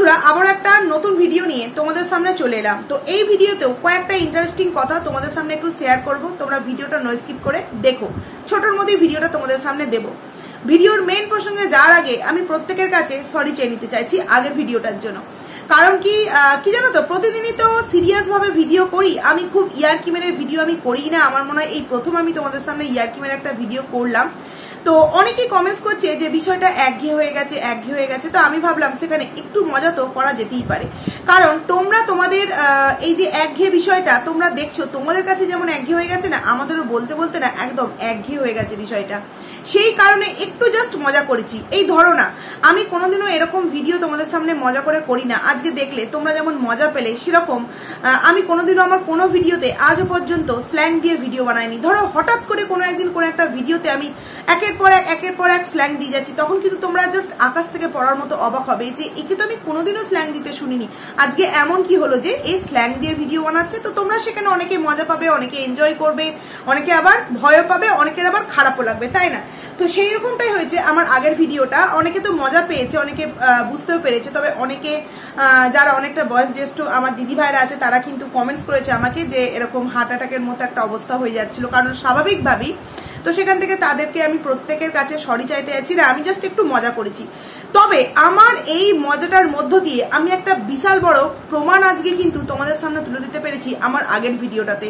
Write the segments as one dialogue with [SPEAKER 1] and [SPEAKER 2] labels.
[SPEAKER 1] বন্ধুরা আবার একটা নতুন ভিডিও নিয়ে তোমাদের সামনে চলে এলাম। তো এই ভিডিওতেও কয়েকটা ইন্টারেস্টিং কথা তোমাদের সামনে একটু শেয়ার করব। তোমরা ভিডিওটা নো স্কিপ করে দেখো, ছোটর মধ্যে ভিডিওটা তোমাদের সামনে দেব। ভিডিওর মেইন প্রসঙ্গে যাওয়ার আগে আমি প্রত্যেকের কাছে সরি চেয়ে নিতে চাইছি আগের ভিডিওটার জন্য। কারণ কি জানো তো, প্রতিদিনই তো সিরিয়াস ভাবে ভিডিও করি, আমি খুব ইয়ার্কি মেরে ভিডিও আমি করি না। আমার মনে হয় এই প্রথম আমি তোমাদের সামনে ইয়ার্কি মেরে একটা ভিডিও করলাম। তো অনেকেই কমেন্টস করছে যে বিষয়টা একঘেয়ে হয়ে গেছে। তো আমি ভাবলাম সেখানে একটু মজা তো করা যেতেই পারে। কারণ তোমরা তোমাদের এই যে একঘেয়ে বিষয়টা তোমরা দেখছো, তোমাদের কাছে যেমন একঘেয়ে হয়ে গেছে না, আমাদেরও বলতে বলতে না একদম একঘেয়ে হয়ে গেছে বিষয়টা। সেই কারণে একটু জাস্ট মজা করেছি। এই ধরো না, আমি কোনোদিনও এরকম ভিডিও তোমাদের সামনে মজা করে করি না। আজকে দেখলে তোমরা যেমন মজা পেলে, সেরকম আমি কোনোদিনও আমার কোনো ভিডিওতে আজও পর্যন্ত স্ল্যাং দিয়ে ভিডিও বানাইনি। ধরো হঠাৎ করে কোনো একদিন কোনো একটা ভিডিওতে আমি একের পর এক স্ল্যাং দিয়ে যাচ্ছি, তখন কিন্তু তোমরা জাস্ট আকাশ থেকে পড়ার মতো অবাক হবে যে একে তো আমি কোনোদিনও স্ল্যাং দিতে শুনিনি, আজকে এমন কি হলো যে এই স্ল্যাং দিয়ে ভিডিও বানাচ্ছে। তো তোমরা সেখানে অনেকে মজা পাবে, অনেকে এনজয় করবে, অনেকে আবার ভয়ও পাবে, অনেকের আবার খারাপও লাগবে, তাই না? তো সেই রকমটাই হয়েছে আমার আগের ভিডিওটা। অনেকে তো মজা পেয়েছে, অনেকে বুঝতেও পেরেছে। তবে অনেকে যারা অনেকটা বয়স জ্যেষ্ঠ আমার দিদি ভাইরা আছে, তারা কিন্তু কমেন্টস করেছে আমাকে যে এরকম হার্ট অ্যাটাকের মতো একটা অবস্থা হয়ে যাচ্ছিল, কারণ স্বাভাবিকভাবেই। তো সেখান থেকে তাদেরকে আমি প্রত্যেকের কাছে সরি চাইতে যাচ্ছি না, আমি জাস্ট একটু মজা করেছি। তবে আমার এই মজাটার মধ্য দিয়ে আমি একটা বিশাল বড় প্রমাণ আজকে কিন্তু তোমাদের সামনে তুলে দিতে পেরেছি আমার আগের ভিডিওটাতে।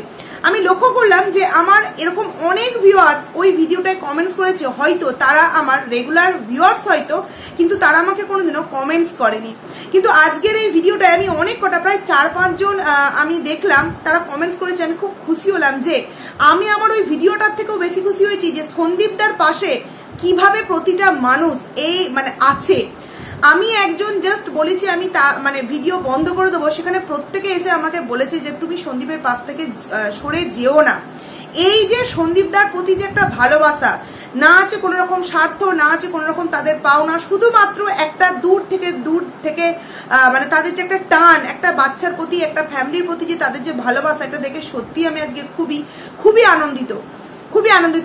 [SPEAKER 1] আমি লক্ষ্য করলাম যে আমার এরকম অনেক ভিউয়ার্স ওই ভিডিওটায় কমেন্টস করেছে, হয়তো তারা আমার রেগুলার ভিউয়ার্স হয়তো, কিন্তু তারা আমাকে কোনোদিনও কমেন্টস করেনি। কিন্তু আজকের এই ভিডিওটায় আমি অনেক কটা, প্রায় 4-5 জন আমি দেখলাম তারা কমেন্টস করেছে। আমি খুব খুশি হলাম যে আমি আমার ওই ভিডিওটার থেকেও বেশি খুশি হয়েছি যে সন্দীপদার পাশে কিভাবে প্রতিটা মানুষ এই আছে। আমি একজন জাস্ট বলেছি আমি ভিডিও বন্ধ করে দেবো, সেখানে প্রত্যেকে এসে আমাকে বলেছে যে তুমি সন্দীপের পাশ থেকে সরে যেও না। এই যে সন্দীপদার প্রতি যে একটা ভালোবাসা, না আছে কোনো রকম স্বার্থ, না আছে কোনো রকম তাদের পাওনা, শুধুমাত্র একটা দূর থেকে তাদের যে একটা টান, একটা বাচ্চার প্রতি, একটা ফ্যামিলির প্রতি যে তাদের যে ভালোবাসা, এটা দেখে সত্যি আমি আজকে খুবই আনন্দিত।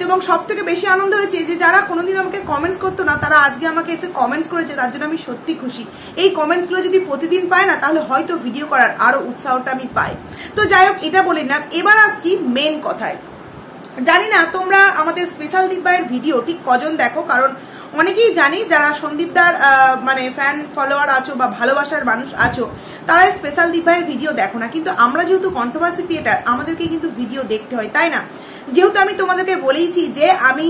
[SPEAKER 1] এবং সব থেকে বেশি আনন্দ হয়েছে যে যারা কোনোদিন আমাকে কমেন্টস করতো না, তারা আজকে আমাকে এসে কমেন্টস করেছে, তার জন্য আমি সত্যি খুশি। এই কমেন্টসগুলো যদি প্রতিদিন পাই না, তাহলে হয়তো ভিডিও করার আরো উৎসাহটা আমি পাই। তো যাই হোক, এটা বলি না, এবার আসছি মেন কথায়। জানি না তোমরা আমাদের স্পেশাল দীপ ভাইয়ের ভিডিও ঠিক কজন দেখো, কারণ অনেকেই জানি যারা সন্দীপদার ফ্যান ফলোয়ার আছো বা ভালোবাসার মানুষ আছো, তারা স্পেশাল দীপ ভাইয়ের ভিডিও দেখো না। কিন্তু আমরা যেহেতু কন্ট্রোভার্সি ক্রিয়েটার, আমাদেরকে কিন্তু ভিডিও দেখতে হয়, তাই না? যেহেতু আমি তোমাদেরকে বলেইছি যে আমি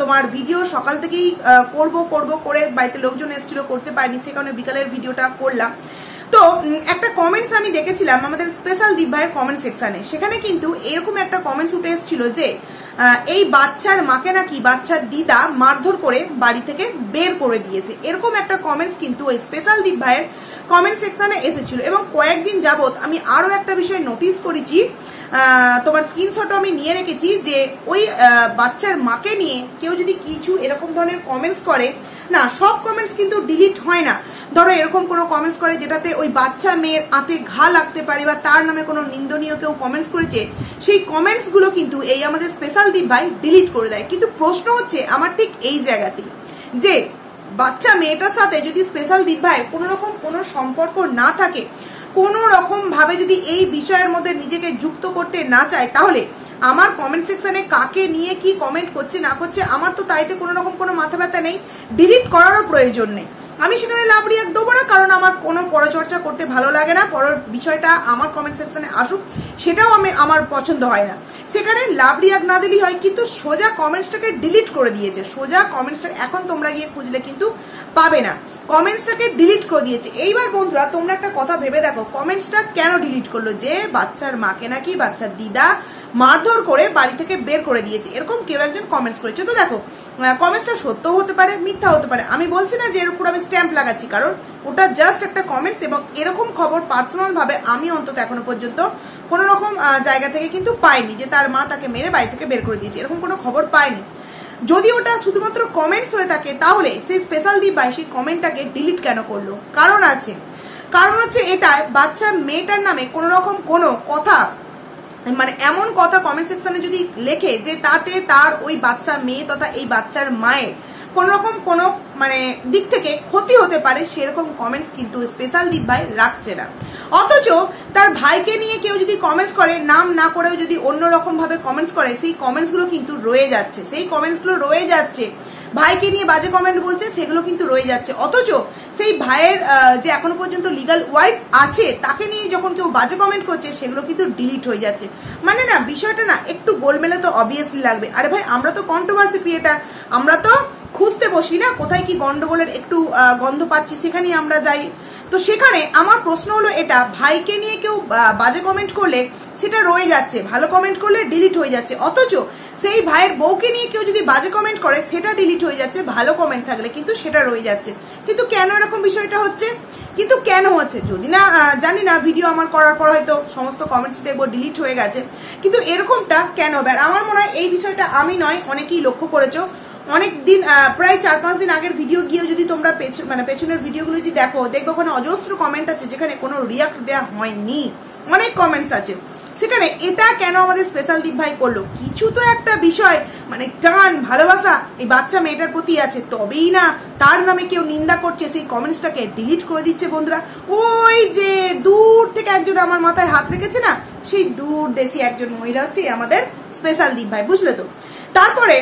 [SPEAKER 1] তোমার ভিডিও সকাল থেকেই করব করে বাড়িতে লোকজন এসেছিল, করতে পারিনি, সে কারণে বিকালের ভিডিওটা করলাম। তো একটা কমেন্টস আমি দেখেছিলাম আমাদের স্পেশাল দীপ ভাইয়ের কমেন্ট সেকশনে। সেখানে কিন্তু এরকম একটা কমেন্টস উঠে এসেছিল যে এই বাচ্চার মাকে নাকি বাচ্চার দিদা মারধর করে বাড়ি থেকে বের করে দিয়েছে। এরকম একটা কমেন্টস কিন্তু ওই স্পেশাল দীপ ভাইয়ের কমেন্ট সেকশনে এসেছিল। এবং কয়েকদিন যাবত আমি আরো একটা বিষয় নোটিস করেছি, তোমার স্ক্রিনশট আমি নিয়ে রেখেছি, যে ওই বাচ্চার মাকে নিয়ে কেউ যদি কিছু এরকম ধরনের কমেন্টস করে না, সব কমেন্টস কিন্তু ডিলিট হয় না। ধরো এরকম কোনো কমেন্টস করে যেটাতে ওই বাচ্চা মেয়ের হাতে ঘা লাগতে পারে, বা তার নামে কোনো নিন্দনীয় কেউ কমেন্টস করেছে, সেই কমেন্টস গুলো কিন্তু এই আমাদের স্পেশাল দীপ ভাই ডিলিট করে দেয়। কিন্তু প্রশ্ন হচ্ছে আমার ঠিক এই জায়গাতেই, যে বাচ্চা মেয়েটার সাথে যদি স্পেশাল দীপ ভাই কোনো রকম কোনো সম্পর্ক না থাকে, কোনো রকম ভাবে যদি এই বিষয়ের মধ্যে নিজেকে যুক্ত করতে না চায়, তাহলে আমার কমেন্ট সেকশনে কাকে নিয়ে কি কমেন্ট করছে না করছে আমার তো তাইতে কোনো রকম কোনো মাথা ব্যথা নেই, ডিলিট করারও প্রয়োজন নেই। আমি সেখানে লাভ রিয়াক্ট দেবো না, কারণ আমার কোনো পরচর্চা করতে ভালো লাগে না। পরের বিষয়টা আমার কমেন্ট সেকশনে আসুক, সেটাও আমার পছন্দ হয় না। সেখানে লাভ রিয়াক্ট না দিলেই হয়, কিন্তু সোজা কমেন্টসটাকে ডিলিট করে দিয়েছে। সোজা কমেন্টসটা এখন তোমরা গিয়ে খুঁজলে কিন্তু পাবে না, কমেন্টসটাকে ডিলিট করে দিয়েছে। এইবার বন্ধুরা তোমরা একটা কথা ভেবে দেখো, কমেন্টসটা কেন ডিলিট করলো? যে বাচ্চার মাকে নাকি বাচ্চার দিদা মারধর করে বাড়ি থেকে বের করে দিয়েছে, এরকম কেউ একজন কমেন্টস করেছে। তো দেখো, কমেন্টসটা সত্য হতে পারে, মিথ্যা হতে পারে। আমি বলছি না যে এর উপর আমি স্ট্যাম্প লাগাচ্ছি, কারণ ওটা জাস্ট একটা কমেন্টস। এবং এরকম খবর পার্সোনাল ভাবে আমি অন্তত এখনো পর্যন্ত কোনো রকম জায়গা থেকে কিন্তু পাইনি যে তার মা তাকে মেরে বাড়ি থেকে বের করে দিয়েছে, এরকম কোনো খবর পাইনি। যদি ওটা শুধুমাত্র কমেন্টস হয়ে থাকে, তাহলে সেই স্পেশাল দীপ ভাই সেই কমেন্টটাকে ডিলিট কেন করলো? কারণ আছে, কারণ হচ্ছে এটাই বাচ্চা মেয়েটার নামে কোনো রকম কোনো কথা, এমন কথা কমেন্ট সেকশনে যদি লেখে যে তাতে তার ওই বাচ্চা মেয়ে তথা এই বাচ্চার মায়ের কোনোরকম কোনো মানে দিক থেকে ক্ষতি হতে পারে সেরকম কমেন্টস কিন্তু স্পেশাল দীপ ভাই রাখছে না। অথচ তার ভাইকে নিয়ে কেউ যদি কমেন্টস করে, নাম না করেও যদি অন্যরকম ভাবে কমেন্টস করে, সেই কমেন্টসগুলো কিন্তু রয়ে যাচ্ছে, ভাইকে নিয়ে বাজে কমেন্ট বলছে সেগুলো কিন্তু রয়ে যাচ্ছে। অথচ সেই ভাইয়ের যে এখনো পর্যন্ত লিগাল ওয়াইফ আছে তাকে নিয়ে যখন কেউ বাজে কমেন্ট করছে সেগুলো কিন্তু ডিলিট হয়ে যাচ্ছে। মানে না বিষয়টা না একটু গোলমেলে তো অবভিয়াসলি লাগবে। আরে ভাই আমরা তো কন্ট্রোভার্সি ক্রিয়েটার, আমরা তো খুঁজতে বসি না কোথায় কি গন্ডগোলের একটু গন্ধ পাচ্ছি সেখানেই আমরা যাই। তো সেখানে আমার প্রশ্ন হলো এটা, ভাইকে নিয়ে কেউ বাজে কমেন্ট করলে সেটা রয়ে যাচ্ছে, ভালো কমেন্ট করলে ডিলিট হয়ে যাচ্ছে। অথচ সেই ভাইয়ের বউকে নিয়ে কেউ যদি বাজে কমেন্ট করে সেটা ডিলিট হয়ে যাচ্ছে, ভালো কমেন্ট থাকলে কিন্তু সেটা রয়ে যাচ্ছে। কিন্তু কেন এরকম বিষয়টা হচ্ছে, কিন্তু কেন হচ্ছে যদি না জানি না, ভিডিও আমার করার পর হয়তো সমস্ত কমেন্টস দেখবো ডিলিট হয়ে গেছে, কিন্তু এরকমটা কেন হবে? আর আমার মনে হয় এই বিষয়টা আমি নয়, অনেকেই লক্ষ্য করেছো। অনেক দিন প্রায় 4-5 দিন আগের ভিডিও গিয়েও যদি তোমরা পেছনের ভিডিওগুলো যদি দেখো, দেখবো ওখানে অজস্র কমেন্ট আছে যেখানে কোনো রিয়াক্ট দেওয়া হয়নি, অনেক কমেন্টস আছে সেখানে। এটা কেন আমাদের স্পেশাল দীপ ভাই করলো? কিছু তো একটা বিষয় মানে টান ভালোবাসা এই বাচ্চা মেয়েটার প্রতি আছে, তবেই না তার নামে কেউ নিন্দা করছে সেই কমেন্টসটাকে ডিলিট করে দিচ্ছে। বন্ধুরা ওই যে দূর থেকে একজন আমার মাথায় হাত রেখেছে না, সেই দূর দেশি একজন মহিলা হচ্ছে আমাদের স্পেশাল দীপ ভাই, বুঝলে তো? তারপরে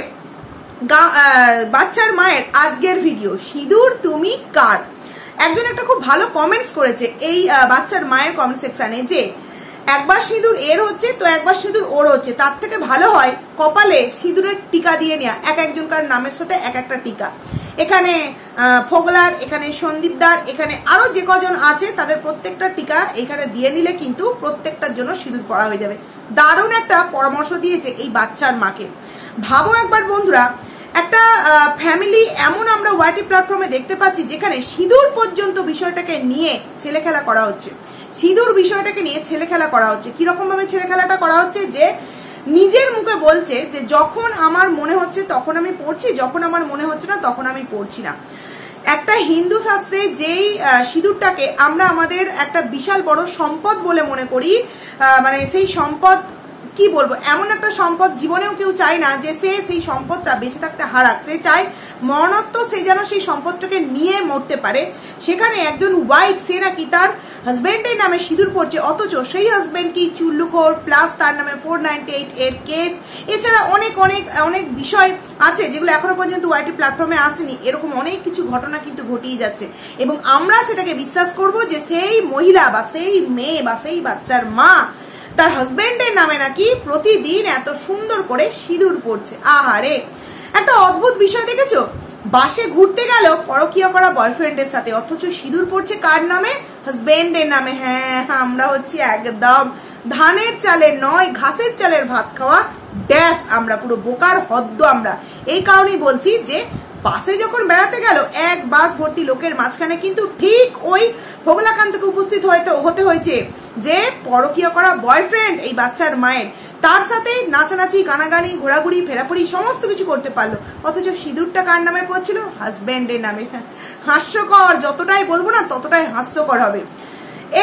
[SPEAKER 1] বাচ্চার মায়ের আজকের ভিডিও, সিঁদুর তুমি কার, একজন একটা খুব ভালো কমেন্টস করেছে এই বাচ্চার মায়ের কমেন্ট সেকশনে যে একবার সিঁদুর এর হচ্ছে তো একবার সিঁদুর ওর হচ্ছে, তার থেকে ভালো হয় কপালে সিঁদুরের টিকা দিয়ে নেওয়া, এক একজনকার নামের সাথে এক একটা টিকা। এখানে ফোগলার, এখানে সন্দীপদার, এখানে আরো যে কজন আছে তাদের প্রত্যেকটা টিকা এখানে দিয়ে নিলে কিন্তু প্রত্যেকটার জন্য সিঁদুর পরা হয়ে যাবে। দারুণ একটা পরামর্শ দিয়েছে এই বাচ্চার মাকে। ভাবো একবার বন্ধুরা, একটা ফ্যামিলি এমন আমরা ওয়াইটি প্ল্যাটফর্মে দেখতে পাচ্ছি যেখানে সিঁদুর পর্যন্ত বিষয়টাকে নিয়ে ছেলে খেলা করা হচ্ছে, সিঁদুর বিষয়টাকে নিয়ে ছেলে খেলা করা হচ্ছে। কিরকম ভাবে ছেলে খেলাটা করা হচ্ছে, যে নিজের মুখে বলছে যে যখন আমার মনে হচ্ছে তখন আমি পড়ছি, যখন আমার মনে হচ্ছে না তখন আমি পড়ছি না। একটা হিন্দু শাস্ত্রে যেই সিঁদুরটাকে আমরা আমাদের একটা বিশাল বড় সম্পদ বলে মনে করি, মানে সেই সম্পদ কি বলবো, এমন একটা সম্পদ জীবনেও কেউ চায় না যে সে সেই সম্পদটা বেঁচে থাকতে হারাক, সে চায় মরণোত্তর সে যেন সেই সম্পদটাকে নিয়ে মরতে পারে। সেখানে একজন ওয়াইফ সে নাকি তার হাজবেন্ডের নামে সিঁদুর পড়ছে, অথচ সেই হাজবেন্ড কি চুল্লুখোর, প্লাস তার নামে 498 এর কেস, এছাড়া অনেক অনেক অনেক বিষয় আছে যেগুলো এখনো পর্যন্ত ওয়াইটি প্ল্যাটফর্মে আসেনি। এরকম অনেক কিছু ঘটনা কিন্তু ঘটিয়ে যাচ্ছে এবং আমরা সেটাকে বিশ্বাস করব যে সেই মহিলা বা সেই মেয়ে বা সেই বাচ্চার মা তার হাজবেন্ডের নামে নাকি প্রতিদিন এত সুন্দর করে সিঁদুর পড়ছে। আহারে, একটা অদ্ভুত বিষয় দেখেছো, বাসে ঘুরতে গেল পরকীয়া করা বয়ফ্রেন্ডের সাথে, অথচ সিঁদুর পড়ছে কার নামে? হাজবেন্ডের নামে। হ্যাঁ, আমরা হচ্ছি একদম ধানের চালের নয় ঘাসের চালের ভাত খাওয়া ড্যাশ, আমরা পুরো বোকার হদ্দ। আমরা এই কারণেই বলছি যে বাসে যখন বেড়াতে গেল এক বাস ভর্তি লোকের মাঝখানে কিন্তু ঠিক ওই ফোগলাকান্তকে উপস্থিত হতে হয়েছে যে পরকীয়া করা বয়ফ্রেন্ড এই বাচ্চার মায়ের, তার সাথে নাচানাচি, গানাগানি, ঘোরাঘুরি, ফেরাফুরি সমস্ত কিছু করতে পারলো, অথচ সিঁদুরটা কার নামে পড়ছিল? হাজবেন্ডের নামে। হাস্যকর, যতটাই বলবো না ততটাই হাস্যকর হবে।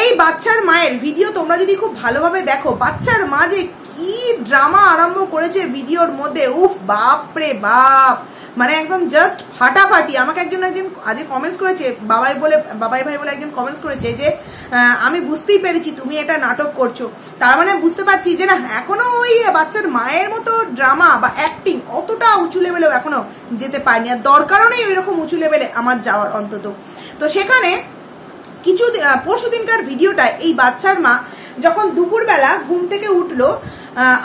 [SPEAKER 1] এই বাচ্চার মায়ের ভিডিও তোমরা যদি খুব ভালোভাবে দেখো, বাচ্চার মা যে কি ড্রামা আরম্ভ করেছে ভিডিওর মধ্যে, উফ বাপরে বাপ, মানে একদম জাস্ট ফাটাফাটি। আমাকে একজন আজ কমেন্টস করেছে, বাবাই ভাই বলে একজন কমেন্টস করেছে যে আমি বুঝতেই পেরেছি তুমি এটা নাটক করছো, তার মানে বুঝতে পারছি যে না এখনো ওই বাচ্চার মায়ের মতো ড্রামা বা অ্যাক্টিং অতটা উঁচু লেভেলেও এখনো যেতে পারিনি, আর দরকারও নেই ওইরকম উঁচু লেভেলে আমার যাওয়ার অন্তত। তো সেখানে কিছু পরশু দিনকার ভিডিওটায় এই বাচ্চার মা যখন দুপুরবেলা ঘুম থেকে উঠলো,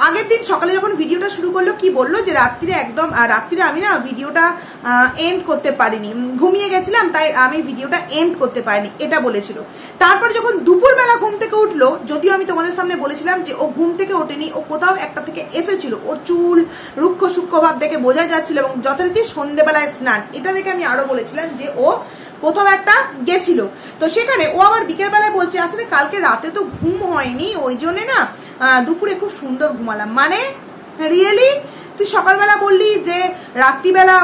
[SPEAKER 1] আগের দিন সকালে যখন ভিডিওটা শুরু করলো কি বললো যে রাত্রিরে আমি না ভিডিওটা এন্ড করতে পারিনি, ঘুমিয়ে গেছিলাম তাই আমি ভিডিওটা এন্ড করতে পারিনি, এটা বলেছিল। তারপর যখন দুপুরবেলা ঘুম থেকে উঠলো, যদিও আমি তোমাদের সামনে বলেছিলাম যে ও ঘুম থেকে ওঠেনি, ও কোথাও একটা থেকে এসেছিল, ওর চুল রুক্ষ সূক্ষ্ম ভাব দেখে বোঝা যাচ্ছিল, এবং যথারীতি সন্ধ্যেবেলায় স্নান, এটা দেখে আমি আরো বলেছিলাম যে ও কোথাও একটা গেছিল। তো সেখানে ও আবার বিকেল বেলায় বলছে আসলে কালকে রাতে তো ঘুম হয়নি, ওই জন্য না দুপুরে খুব সুন্দর ঘুমালাম। মানে রিয়েলি তুই সকালবেলা বললি যে রাত্রিবেলা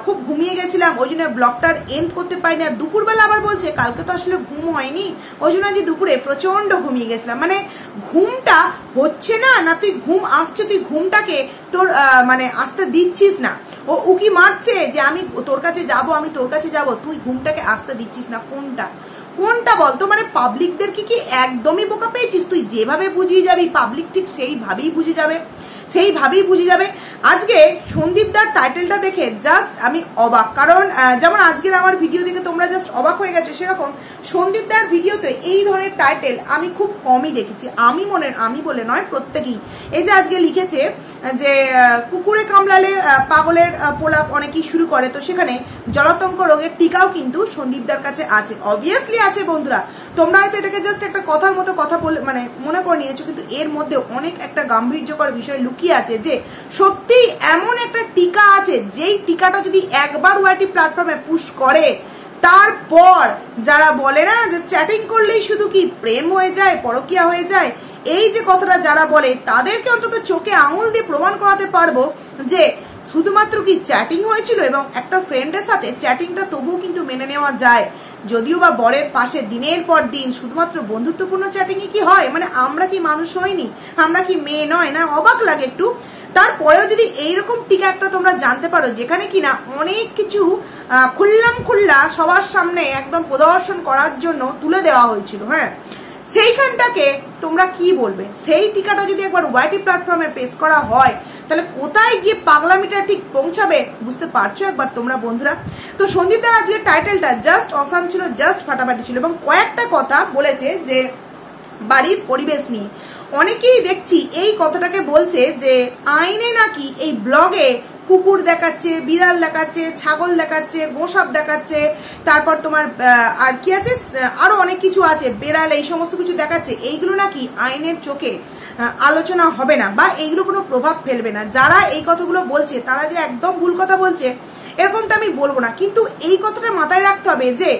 [SPEAKER 1] খুব ঘুমিয়ে গেছিলাম ওই জন্য ব্লগটার এন্ড করতে পারিনি, আর দুপুরবেলা আবার বলছে কালকে তো আসলে ঘুম হয়নি ওই জন্য যে দুপুরে প্রচন্ড ঘুমিয়ে গেছিলাম। মানে ঘুমটা হচ্ছে না, না তুই ঘুম আসছে, তুই ঘুমটাকে তোর মানে আসতে দিচ্ছিস না। ও উকি মারছে যে আমি তোর কাছে যাব, আমি তোর কাছে যাব, তুই ঘুমটাকে আসতে দিচ্ছিস না। কোনটা বলতো? মানে পাবলিকদেরকে কি একদমই বোকা পেয়েছিস? তুই যেভাবে বুঝিয়ে যাবি পাবলিক ঠিক সেইভাবেই বুঝে যাবে। আজকে সন্দীপদার টাইটেলটা দেখে জাস্ট আমি অবাক। কারণ যেমন আজকের আমার ভিডিও দেখে তোমরা জাস্ট অবাক হয়ে গেছো, সেরকম সন্দীপদার ভিডিওতে এই ধরনের টাইটেল আমি খুব কমই দেখেছি। আমি বলে নয়, প্রত্যেকেই। এই যে আজকে লিখেছে যে কুকুরে কামড়ালে পাগলের পোলাপ অনেকেই শুরু করে, তো সেখানে জলাতঙ্ক রোগের টিকাও কিন্তু সন্দীপদার কাছে আছে, অবভিয়াসলি আছে। বন্ধুরা, তোমরা হয়তো এটাকে জাস্ট একটা কথার মতো কথা বলে মানে মনে করে নিয়েছো, কিন্তু এর মধ্যে অনেক একটা গাম্ভীর্যকর বিষয় লুকিয়ে আছে যে সত্যি এমন একটা টিকা আছে যেই টিকাটা যদি একবার ওয়াইটি প্ল্যাটফর্মে পুশ করে, তারপর যারা বলে না যে চ্যাটিং করলেই শুধু কি প্রেম হয়ে যায়, পরকীয়া হয়ে যায়, এই যে কথাটা যারা বলে তাদেরকে অন্তত চোখে আঙুল দিয়ে প্রমাণ করাতে পারবো যে শুধুমাত্র কি চ্যাটিং হয়েছিল এবং একটা ফ্রেন্ডের সাথে চ্যাটিংটা তবুও কিন্তু মেনে নেওয়া যায়। যদিও বা বরের পাশে দিনের পর দিন শুধুমাত্র বন্ধুত্বপূর্ণ চ্যাটিংই কি হয়? মানে আমরা কি মানুষ হইনি? আমরা কি মেয়ে নয়? না অবাক লাগে একটু। তারপরেও যদি এইরকম টিকা একটা তোমরা জানতে পারো যেখানে কিনা অনেক কিছু খুল্লা সবার সামনে একদম প্রদর্শন করার জন্য তুলে দেওয়া হয়েছিল, হ্যাঁ, সেইখানটাকে তোমরা কি বলবে? সেই টিকাটা যদি একবার ওয়াইটি প্ল্যাটফর্মে পেশ করা হয় তাহলে কোথায় গিয়ে পাগলামিটা ঠিক পৌঁছাবে বুঝতে পারছো একবার তোমরা বন্ধুরা? তো সন্দীপদার আজকের টাইটেলটা জাস্ট অসাম ছিল, জাস্ট ফাটাফাটি ছিল, এবং কয়েকটা কথা বলেছে যে বাড়ির পরিবেশ নিয়ে। অনেকেই দেখছি এই কথাটাকে বলছে যে আইনে নাকি এই ব্লগে কুকুর দেখাচ্ছে, বিড়াল দেখাচ্ছে, ছাগল দেখাচ্ছে, গোসাপ দেখাচ্ছে, তারপর তোমার আর কি আছে, আরো অনেক কিছু আছে, বেড়াল, এই সমস্ত কিছু দেখাচ্ছে। এইগুলো নাকি আইনের চোখে আলোচনা হবে না বা এইগুলো কোনো প্রভাব ফেলবে না। যারা এই কথাগুলো বলছে তারা যে একদম ভুল কথা বলছে এরকমটা আমি বলবো না, কিন্তু এই কথাটা মাথায় রাখতে হবে যে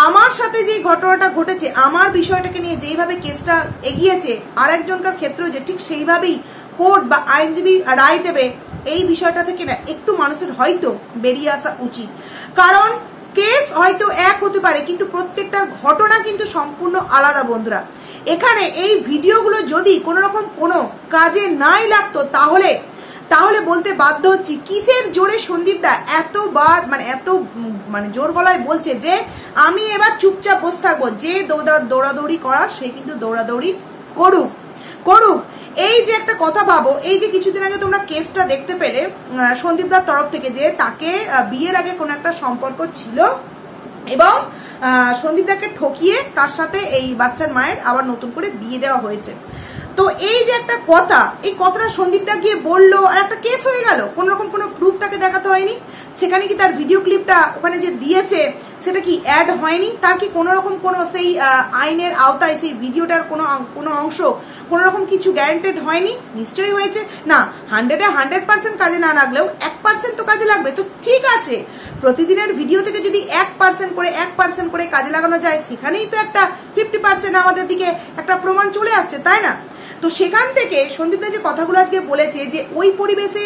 [SPEAKER 1] আমার সাথে যে ঘটনাটা ঘটেছে, আমার বিষয়টাকে নিয়ে যেইভাবে কেসটা এগিয়েছে আরেকজনকার ক্ষেত্রেও যে ঠিক সেইভাবেই কোর্ট বা আইনজীবী রায় দেবে, এই বিষয়টা থেকে না একটু মানুষের হয়তো বেরিয়ে আসা উচিত। কারণ কেস হয়তো এক হতে পারে কিন্তু প্রত্যেকটার ঘটনা কিন্তু সম্পূর্ণ আলাদা বন্ধুরা। এখানে এই ভিডিওগুলো যদি কোনো রকম কোনো কাজে নাই লাগতো তাহলে বলতে বাধ্য হচ্ছি কিসের জোরে সন্দীপদা এতবার এত জোর গলায় বলছে যে আমি এবার চুপচাপ বসে থাকবো, যে দৌড়াদৌড়ি করার সে কিন্তু দৌড়াদৌড়ি করুক। এই যে একটা কথা ভাবো, এই যে কিছুদিন আগে তোমরা কেসটা দেখতে পেলে সন্দীপদার তরফ থেকে যে তাকে বিয়ের আগে কোনো একটা সম্পর্ক ছিল এবং সন্দীপদাকে ঠকিয়ে তার সাথে এই বাচ্চার মায়ের আবার নতুন করে বিয়ে দেওয়া হয়েছে। তো এই যে একটা কথা, এই কথাটা সন্দীপদা গিয়ে বললো আর একটা কেস হয়ে গেল, কোন রকম কোনো প্রুফ তাকে দেখাতে হয়নি। সেখানে কি তার ভিডিও ক্লিপটা ওখানে যে দিয়েছে সেটা কি অ্যাড হয়নি? তার কি কোনো রকম কোনো সেই আইনের আওতায় সেই ভিডিওটার কোনো অংশ কোনো রকম কিছু গ্যারান্টেড হয়নি? নিশ্চয়ই হয়েছে। না 100% কাজে না লাগলেও 1% তো কাজে লাগবে। তো ঠিক আছে, প্রতিদিনের ভিডিও থেকে যদি 1% করে কাজে লাগানো যায়, সেখানেই তো একটা 50% আমাদের দিকে একটা প্রমাণ চলে আসছে, তাই না? তো সেখান থেকে সন্দীপদা যে কথাগুলো আজকে বলেছে যে ওই পরিবেশে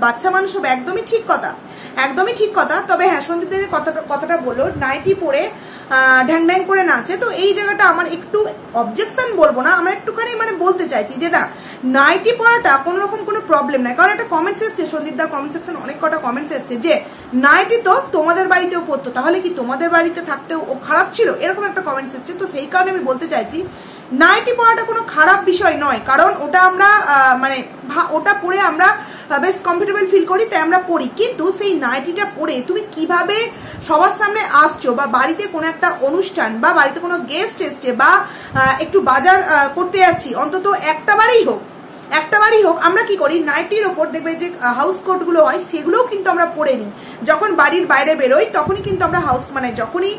[SPEAKER 1] বাচ্চা মানুষ হবে, একদমই ঠিক কথা। তবে হ্যাঁ, সন্দীপদা যে কথাটা বললো নাইটি পরে ঢ্যাং ঢ্যাং করে নাচে, তো এই জায়গাটা আমার একটু অবজেকশন বলবো না, আমরা একটুখানি বলতে চাইছি যে না, নাইটি পরাটা কোনো রকম কোনো প্রবলেম নাই। কারণ একটা কমেন্টস এসছে, সন্দীপদার কমেন্ট সেকশন অনেক কটা কমেন্টস এসছে যে নাইটি তো তোমাদের বাড়িতেও পড়তো, তাহলে কি তোমাদের বাড়িতে থাকতেও ও খারাপ ছিল? এরকম একটা কমেন্টস এসছে। তো সেই কারণে আমি বলতে চাইছি নাইটি পরাটা কোনো খারাপ বিষয় নয়, কারণ ওটা আমরা ওটা পরে আমরা বেশ কমফোর্টেবল ফিল করি, তাই আমরা পরি। কিন্তু সেই নাইটিটা পরে তুমি কিভাবে সবার সামনে আসছো, বা বাড়িতে কোনো একটা অনুষ্ঠান বা বাড়িতে কোনো গেস্ট এসছে বা একটু বাজার করতে যাচ্ছি, অন্তত একটা বাড়ি হোক আমরা কি করি, নাইটির ওপর দেখবে যে হাউস কোটগুলো হয় সেগুলোও কিন্তু আমরা পরে নিই। যখন বাড়ির বাইরে বেরোই তখনই কিন্তু আমরা যখনই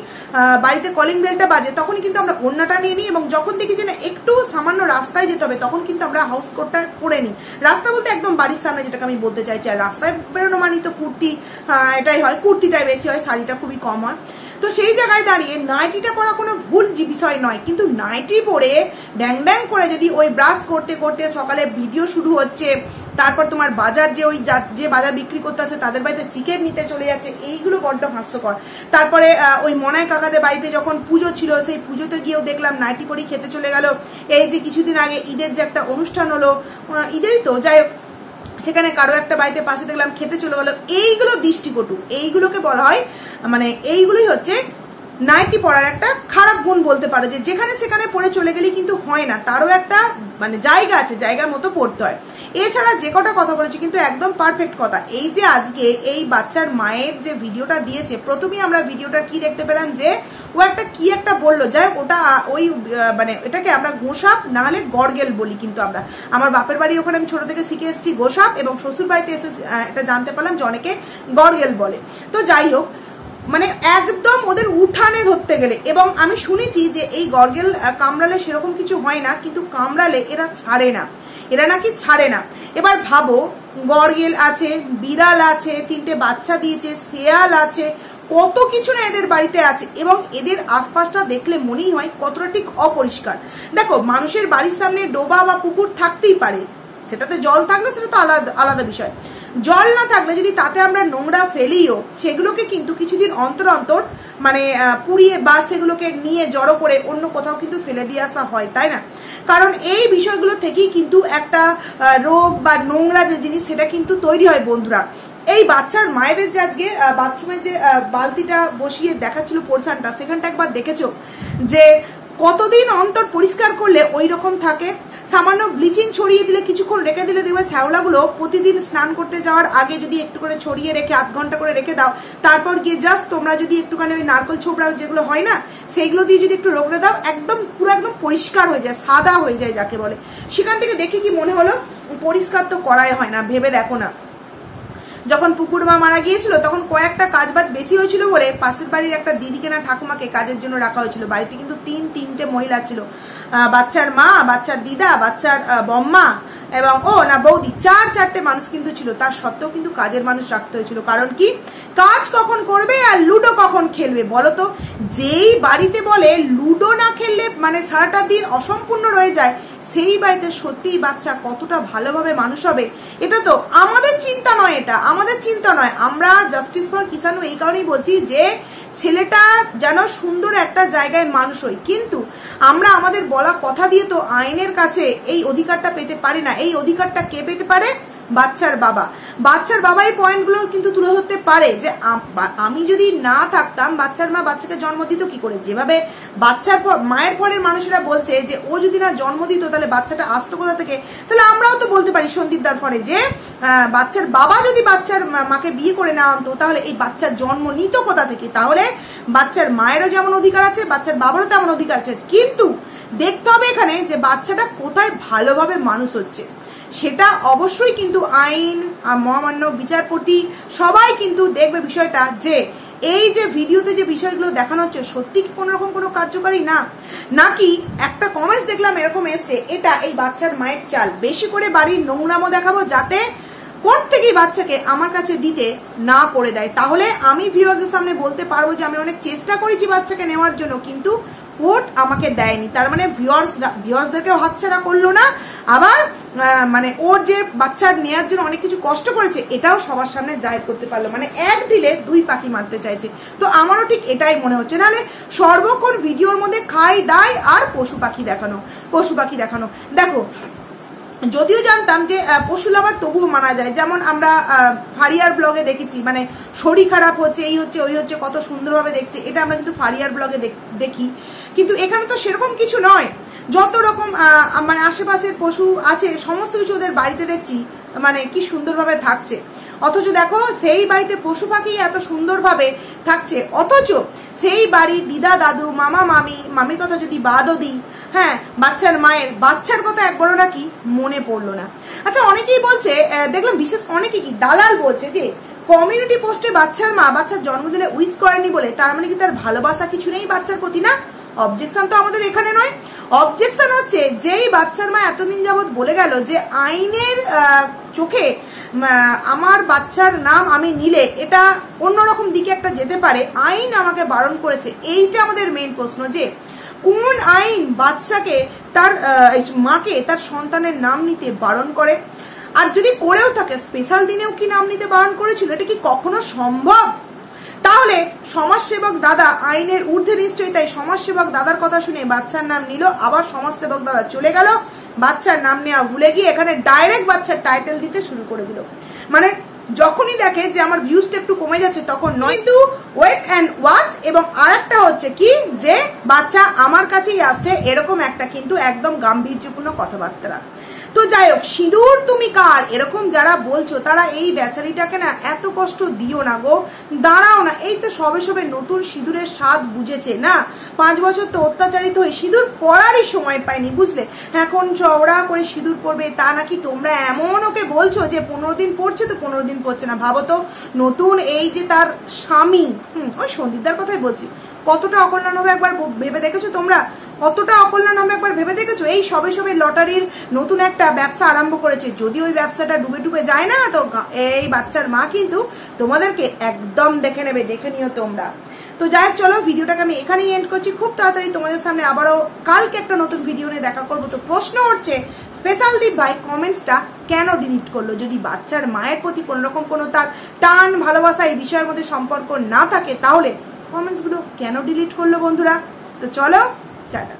[SPEAKER 1] বাড়িতে কলিং বেলটা বাজে তখনই কিন্তু আমরা ওড়নাটা নিয়ে নিই, এবং যখন দেখি যে না একটু সামান্য রাস্তায় যেতে হবে তখন কিন্তু আমরা হাউস কোটটা পরে নিই। রাস্তা বলতে একদম বাড়ির সামনে, যেটাকে আমি বলতে চাইছি। আর রাস্তায় বেরোনো মানে তো কুর্তি, এটাই হয়, কুর্তিটাই বেশি হয়, শাড়িটা খুবই কম হয়। তো সেই জায়গায় দাঁড়িয়ে নাইটিটা পরা কোনো ভুল বিষয় নয়, কিন্তু নাইটি পরে ড্যাং ড্যাং করে যদি ওই ব্রাশ করতে করতে সকালে ভিডিও শুরু হচ্ছে, তারপর তোমার বাজার যে বাজার বিক্রি করতে আছে তাদের বাড়িতে চিকেন নিতে চলে যাচ্ছে, এইগুলো বড্ড হাস্যকর। তারপরে ওই মনায় কাকাদের বাড়িতে যখন পুজো ছিল সেই পুজোতে গিয়েও দেখলাম নাইটি পরেই খেতে চলে গেল। এই যে কিছুদিন আগে ঈদের যে একটা অনুষ্ঠান হলো, ঈদেরই তো, যাই হোক, সেখানে কারো একটা বাড়িতে পাশে দেখলাম খেতে চলে গেলো, এইগুলো দৃষ্টিকটু, এইগুলোকে বলা হয় মানে এইগুলোই হচ্ছে নাইটি পরার একটা খারাপ গুণ বলতে পারো, যে যেখানে সেখানে পরে চলে গেলে কিন্তু হয় না, তারও একটা মানে জায়গা আছে, জায়গার মতো পড়তে হয়। এছাড়া যে কটা কথা বলেছি কিন্তু একদম পারফেক্ট কথা। এই যে আজকে এই বাচ্চার মায়ের যে ভিডিওটা দিয়েছে, প্রথমেই আমরা ভিডিওটা কি দেখতে পেলাম যে ও একটা কি একটা বললো, যাই ওটা ওই মানে এটাকে আমরা গোসাপ না হলে গড়গেল বলি, কিন্তু আমরা আমার বাপের বাড়ির ওখানে আমি ছোট থেকে শিখে এসেছি গোসাপ, এবং শ্বশুর বাড়িতে এসে এটা জানতে পারলাম যে অনেকে গড়গেল বলে। তো যাই হোক, মানে একদম ওদের উঠানে ধরতে গেলে, এবং আমি শুনেছি যে এই গড়গেল কামড়ালে সেরকম কিছু হয় না, কিন্তু কামড়ালে এরা ছাড়ে না, এরা নাকি ছাড়ে না। এবার ভাবো, গড়গেল আছে, বিড়াল আছে, 3টে বাচ্চা দিয়েছে, শেয়াল আছে, কত কিছু না এদের বাড়িতে আছে, এবং এদের আশপাশটা দেখলে মনেই হয় কতটা ঠিক অপরিষ্কার। দেখো, মানুষের বাড়ির সামনে ডোবা বা পুকুর থাকতেই পারে, সেটাতে জল থাকলে সেটা তো আলাদা বিষয়। জল না থাকলে যদি তাতে আমরা নোংরা ফেলিও, সেগুলোকে কিন্তু কিছুদিন অন্তর অন্তর মানে পুড়িয়ে বা সেগুলোকে নিয়ে জড়ো করে অন্য কোথাও কিন্তু ফেলে দিয়ে আসা হয়, তাই না? কারণ এই বিষয়গুলো থেকেই কিন্তু একটা রোগ বা নোংরা যে জিনিস সেটা কিন্তু তৈরি হয় বন্ধুরা। এই বাচ্চার মায়েদের যে আজকে বাথরুমে যে বালতিটা বসিয়ে দেখাচ্ছিল পোর্শনটা, সেখানটা একবার দেখেছো যে কতদিন অন্তর পরিষ্কার করলে ওই রকম থাকে? সামান্য ব্লিচিং ছড়িয়ে দিলে, কিছুক্ষণ রেখে দিলে দেখবে শ্যাওলাগুলো প্রতিদিন স্নান করতে যাওয়ার আগে যদি একটু করে ছড়িয়ে রেখে 8 ঘন্টা করে রেখে দাও, তারপর গিয়ে জাস্ট তোমরা যদি একটুখানি ওই নারকেল ছোবড়া যেগুলো হয় না, সেইগুলো দিয়ে যদি একটু রগড়ে দাও, একদম পুরো একদম পরিষ্কার হয়ে যায়, সাদা হয়ে যায় যাকে বলে। সেখান থেকে দেখে কি মনে হলো, পরিষ্কার তো করাই হয় না, ভেবে দেখো না। যখন পুকুর মা মারা গিয়েছিল তখন কয়েকটা কাজবাজ বেশি হয়েছিল বলে পাশের বাড়ির একটা দিদিকে না ঠাকুমাকে কাজের জন্য রাখা হয়েছিল। বাড়িতে কিন্তু 3টে মহিলা ছিল, বাচ্চার মা, বাচ্চার দিদা, বাচ্চার বম্মা এবং বৌদি, 4টে মানুষ কিন্তু ছিল। তার সত্ত্বেও কিন্তু কাজের মানুষ রাখতে হয়েছিল। কারণ কি, কাজ কখন করবে আর লুডো কখন খেলবে বলো তো? যেই বাড়িতে বলে লুডো না খেললে মানে সারাটা দিন অসম্পূর্ণ রয়ে যায়, সেই বাড়িতে সত্যিই বাচ্চা কতটা ভালোভাবে মানুষ হবে, এটা তো আমাদের চিন্তা নয়, এটা আমাদের চিন্তা নয়। আমরা জাস্টিস ফর কিষাণু এই কারণেই বলছি যে ছেলেটা যেন সুন্দর একটা জায়গায় মানুষ হয়, কিন্তু আমরা আমাদের বলা কথা দিয়ে তো আইনের কাছে এই অধিকারটা পেতে পারি না। এই অধিকারটা কে পেতে পারে? বাচ্চার বাবা। বাচ্চার বাবা এই পয়েন্টগুলো কিন্তু তুলে ধরতে পারে যে আমি যদি না থাকতাম, বাচ্চার মা বাচ্চাকে জন্ম দিত কি করে? যেভাবে বাচ্চার পর মায়ের পরের মানুষেরা বলছে যে ও যদি না জন্ম দিত তাহলে বাচ্চাটা আসতো কোথা থেকে, তাহলে আমরাও তো বলতে পারি সন্দীপদার পরে যে বাচ্চার বাবা যদি বাচ্চার মাকে বিয়ে করে না আনতো তাহলে এই বাচ্চার জন্ম নিত কোথা থেকে? তাহলে বাচ্চার মায়েরও যেমন অধিকার আছে, বাচ্চার বাবারও তেমন অধিকার আছে, কিন্তু দেখতে হবে এখানে যে বাচ্চাটা কোথায় ভালোভাবে মানুষ হচ্ছে। সেটা অবশ্যই কিন্তু আইন, মহামান্য বিচারপতি সবাই কিন্তু দেখবে বিষয়টা, যে এই যে ভিডিওতে যে বিষয়গুলো দেখানো হচ্ছে সত্যি কি কোনো রকম কোনো কার্যকারী না, নাকি একটা কমেন্টস দেখলাম এরকম এসছে, এটা এই বাচ্চার মায়ের চাল, বেশি করে বাড়ির নোংরামো দেখাবো যাতে কোর্ট থেকেই বাচ্চাকে আমার কাছে দিতে না করে দেয়। তাহলে আমি ভিউয়ারদের সামনে বলতে পারবো যে আমি অনেক চেষ্টা করেছি বাচ্চাকে নেওয়ার জন্য, কিন্তু কোর্ট আমাকে দেয়নি। তার মানে ভিউয়ার্সদেরকেও হাতছাড়া করলো না, আবার মানে ওর যে বাচ্চার নেওয়ার জন্য অনেক কিছু কষ্ট করেছে এটাও সবার সামনে জাহির করতে পারলো। মানে এক ঢিলে 2 পাখি মারতে চাইছে। তো আমারও ঠিক এটাই মনে হচ্ছে, নাহলে সর্বক্ষণ ভিডিওর মধ্যে খাই দায় আর পশু পাখি দেখানো। দেখো, যদিও জানতাম যে পশু লাভার তবুও মানা যায়, যেমন আমরা ফারিয়ার ব্লগে দেখেছি, মানে শরীর খারাপ হচ্ছে, এই হচ্ছে ওই হচ্ছে, কত সুন্দরভাবে দেখছে, এটা আমরা কিন্তু ফারিয়ার ব্লগে দেখি। কিন্তু এখানে তো সেরকম কিছু নয়, যত রকম মানে আশেপাশের পশু আছে সমস্ত কিছু ওদের বাড়িতে দেখছি মানে কি সুন্দরভাবে থাকছে। অথচ দেখো সেই বাড়িতে পশু পাখি এত সুন্দরভাবে থাকছে, অথচ সেই বাড়ির দিদা দাদু, মামা মামির কথা যদি বাদও দিই, হ্যাঁ, বাচ্চার কথা একবারও নাকি মনে পড়লো না। আচ্ছা, অনেকেই বলছে, দেখলাম বিশেষ অনেকে কি দালাল বলছে যে কমিউনিটি পোস্টে বাচ্চার মা বাচ্চার জন্মদিনে উইশ করেনি বলে তার মানে কি তার ভালোবাসা কিছু নেই বাচ্চার প্রতি? না, অবজেকশন তো আমাদের এখানে নয়। অবজেকশন হচ্ছে যেই বাচ্চার মা এতদিন যাবৎ বলে গেল যে আইনের চোখে আমার বাচ্চার নাম আমি নিলে এটা অন্যরকম দিকে একটা যেতে পারে, আইন আমাকে বারণ করেছে। এইটা আমাদের মেইন প্রশ্ন, যে কোন আইন বাচ্চাকে তার মাকে তার সন্তানের নাম নিতে বারণ করে? আর যদি করেও থাকে, স্পেশাল দিনেও কি নাম নিতে বারণ করেছিল? এটা কি কখনো সম্ভব? তাহলে সমাজসেবক দাদা আইনের ঊর্ধ্বে নিশ্চয়ই, তাই সমাজসেবক দাদার কথা শুনে বাচ্চার নাম নিল, আবার সমাজসেবক দাদা চলে গেল, বাচ্চার নাম নেওয়া ভুলে গিয়ে এখানে ডাইরেক্ট বাচ্চার টাইটেল দিতে শুরু করে দিল। মানে যখনই দেখে যে আমার ভিউজটা একটু কমে যাচ্ছে তখন নয়, কিন্তু ওয়েট অ্যান্ড ওয়াচ। এবং আর একটা হচ্ছে কি যে বাচ্চা আমার কাছেই আসছে, এরকম একটা কিন্তু একদম গাম্ভীর্যপূর্ণ কথাবার্তা। তো যাই হোক, সিঁদুর তুমি কার এরকম যারা বলছো তারা এই বেচারিটাকে না এত কষ্ট দিও না গো, দাঁড়াও না। এই তো সবে সবে নতুন সিঁদুরের স্বাদ বুঝেছে না, 5 বছর তো অত্যাচারিত হয়ে সিঁদুর পরারই সময় পায়নি, বুঝলে? এখন চওড়া করে সিঁদুর পরবে তা নাকি তোমরা এমন ওকে বলছো যে 15 দিন পড়ছে তো 15 দিন পড়ছে না। ভাবো তো, নতুন এই যে তার স্বামী, ওই সন্দীপদার কথাই বলছি, কতটা অকল্যাণ হবে একবার ভেবে দেখেছো তোমরা? কতটা অকল্যাণ হবে একবার ভেবে দেখেছো? এই সবে সবে লটারির নতুন একটা ব্যবসা আরম্ভ করেছে, যদি ওই ব্যবসাটা ডুবে ডুবে যায় না তো এই বাচ্চার মা কিন্তু তোমাদেরকে একদম দেখে নেবে, দেখে নিও তোমরা। তো যাই হোক, চলো ভিডিওটাকে আমি এখানেই এন্ড করছি। খুব তাড়াতাড়ি তোমাদের সামনে আবারও কালকে একটা নতুন ভিডিও নিয়ে দেখা করবো। তো প্রশ্ন হচ্ছে, স্পেশাল দীপ ভাই কমেন্টসটা কেন ডিলিট করলো? যদি বাচ্চার মায়ের প্রতি কোনোরকম কোনো তার টান ভালোবাসা এই বিষয়ের মধ্যে সম্পর্ক না থাকে তাহলে কমেন্টসগুলো কেন ডিলিট করলো বন্ধুরা? তো চলো, টাটা।